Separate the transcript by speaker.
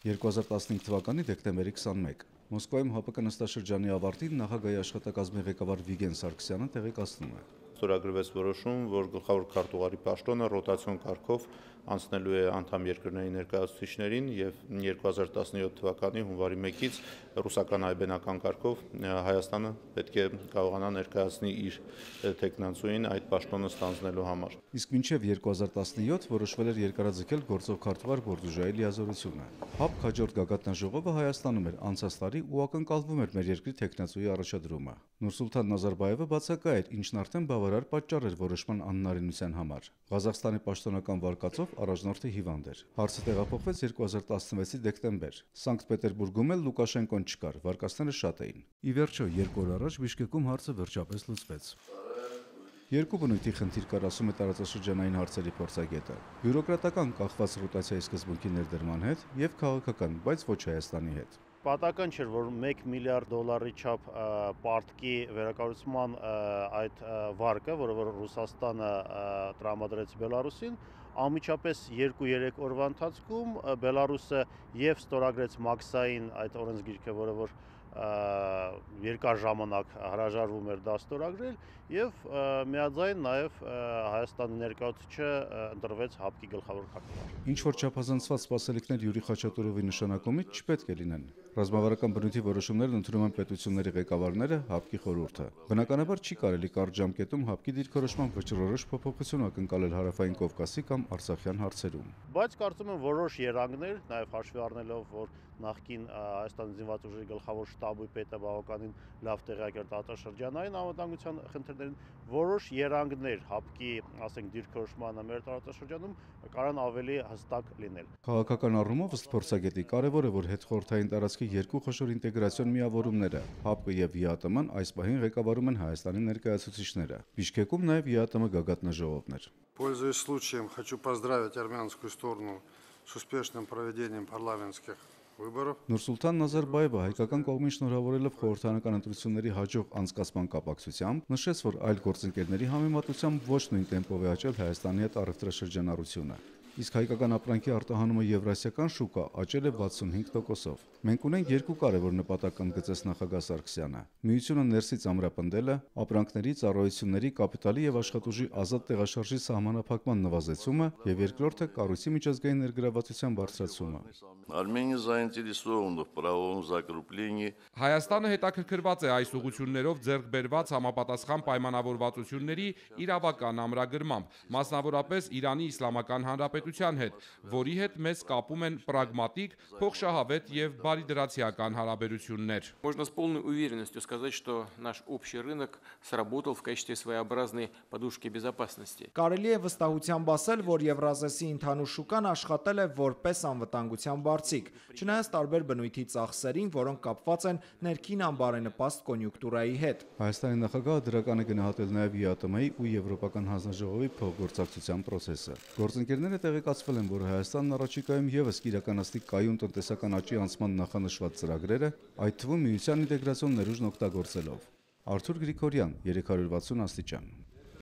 Speaker 1: 2015 թվականի դեկտեմբերի 21 Մոսկվայում ՀԱՊԿ նստաշրջանի ավարտին նախագահի աշխատակազմի ղեկավար Վիգեն Սարգսյանը տեղեկացնում է.
Speaker 2: Ստորագրվեց որոշում, որ գլխավոր քարտուղարի պաշտոնը ռոտացիոն կարգով անցնելու է անդամ երկրների ներկայացուցիչներին եւ 2017 թվականի հունվարի 1-ից ռուսական այբենական կարգով Հայաստանը պետք է կարողանա ներկայացնի իր տեխնացուին այդ պաշտոնը ստանձնելու համար։
Speaker 1: Իսկ մինչև 2017 որոշվել էր երկարաձգել գործող քարտուղար Բորդուժայի լիազորությունը։ ՀԱՊԿ հաջորդ գագաթնաժողովը Հայաստանում էր անցած տարի ու ակնկալվում էր մեր երկրի տեխնացուի առաջադրումը։ Նուրսուլտան Նազարբաևը բացակայ էր, ինչն արդեն բավարար պատճառ էր որոշման անհնարինության համար։ Ղազախստանի պաշտոնական վարկածով առաջնորդը հիվանդ էր։ Հարցը տեղափոխվեց 2016-ի դեկտեմբեր։ Սանկտ Պետերբուրգում էլ Լուկաշենկոն չկար, վարկածները շատ էին։ Ի վերջո, 2 օր առաջ Բիշկեկում հարցը վերջապես լուծվեց։ Երկու բնույթի խնդիր կար, ասում է տարածաշրջանային հարցերի փորձագետը։ Բյուրոկրատական կախված ռոտացիայի սկզբունքի ներդրման հետ եւ քաղաքական, բայց ոչ Հայաստանի հետ։
Speaker 3: Պատահական չէր, որ $1 միլիարդ չափ պարտքի վերակառուցման այդ վարկը, որը որ Ռուսաստանը տրամադրեց Բելարուսին, անմիջապես 2-3 օրվա ընթացքում Բելարուսը եւ ստորագրեց մաքսային այդ օրենսգիրքը, որը որ երկար ժամանակ հրաժարվում էր դա ստորագրել եւ միաձայն նաեւ Հայաստանի ներկայացուցիչը ընտրվեց ՀԱՊԿ-ի գլխավոր քարտուղար։
Speaker 1: Ինչ որ չափազանցված սպասելիքներ Յուրի Խաչատուրովի նշանակումից չպետք է լինեն։ Ռազմավարական բնույթի որոշումներն ընդունում են պետությունների ղեկավարները, ՀԱՊԿ-ի խորհուրդը։ Բնականաբար չի կարելի կարճ ժամկետում ՀԱՊԿ-ի դիրքորոշման վճռորոշ փոփոխություն ակնկալել Հարավային Կովկասի կամ Արցախյան հարցերում։
Speaker 3: Բայց կարծում եմ որոշ երանգներ, նաև հաշվի առնելով, որ նախկին Հայաստանի զինված ուժերի գլխավոր շտաբի պետը բավականին լավ տեղյակ էր տարածաշրջանային անվտանգության խնդիրներին, որոշ երանգներ ՀԱՊԿ-ի, ասենք, դիրքորոշմանը մեր տարածաշրջանում կարան ավելի հստակ լինել։
Speaker 1: Քաղաքական առումով ըստ փորձագետի կարևոր է, որ հետխորհրդային տարածքի երկու խոշոր ինտեգրացիոն միավորումները ՀԱՊԿ-ը եւ ԵԱՏՄ-ն այս պահին ղեկավարում են Հայաստանի ներկայացուցիչները։ Բիշկեկում նաև ԵԱՏՄ գագաթնաժողովն էր։
Speaker 4: Пользуясь случаем, хочу поздравить армянскую сторону с успешным проведением парламентских выборов.
Speaker 1: Նուրսուլտան Նազարբաևը հայկական կողմին շնորհավորելով խորհրդարանական ընտրությունների հաջող անցկացման կապակցությամբ նշեց, որ այլ գործընկերների համեմատությամբ ոչ նույն տեմպով է աճել Հայաստանի հետ առևտրաշրջանառությունը։ Իսկ հայկական ապրանքի արտահանումը եվրասիական շուկա աճել է 65%-ով։ Մենք ունենք երկու կարևոր նպատակ ընդգծեց նախագահ Սարգսյանը. միությունը ներսից ամրապնդելը, ապրանքների, ծառայությունների, կապիտալի եւ աշխատուժի ազատ տեղաշարժի սահմանափակման նվազեցումը եւ երկրորդը կառույցի միջազգային ներգրավվածության բարձրացումը։
Speaker 5: Armenia заинтересована в правовом закреплении.
Speaker 6: Հայաստանը հետաքրքրված է այս ուղղություններով ձեռք բերված համապատասխան պայմանավորվածությունների իրավական ամրագրմամբ, մասնավորապես Իրանի Իսլամական Հանրապետության հետ, որի հետ մեզ կապում են պրագմատիկ, փոխշահավետ եւ բարիդրացիական հարաբերություններ։
Speaker 7: Можно с полной уверенностью сказать, что наш общий рынок сработал в качестве своеобразной подушки безопасности.
Speaker 8: Կարելի է վստահությամբ ասել, որ Եվրազիայի ընդհանուր շուկան աշխատել է որպես անվտանգության բարձիկ, չնայած տարբեր բնույթի ծախսերին, որոնք կապված են ներքին անբարենպաստ կոնյունկտուրայի հետ։
Speaker 1: Հայաստանի նախագահը դրական է գնահատել նաև ԵԱՏՄ-ի ու Եվրոպական հանձնաժողովի փոխգործակցության process-ը։ Գործընկերները տեղեկացվել են, որ Հայաստանն առաջիկայում եւս կիրականացնի կայուն տնտեսական աճի անցման նախանշված ծրագրերը, այդ թվում միության ինտեգրացիոն ներուժն օգտագործելով։ Արթուր Գրիգորյան, 360 աստիճան։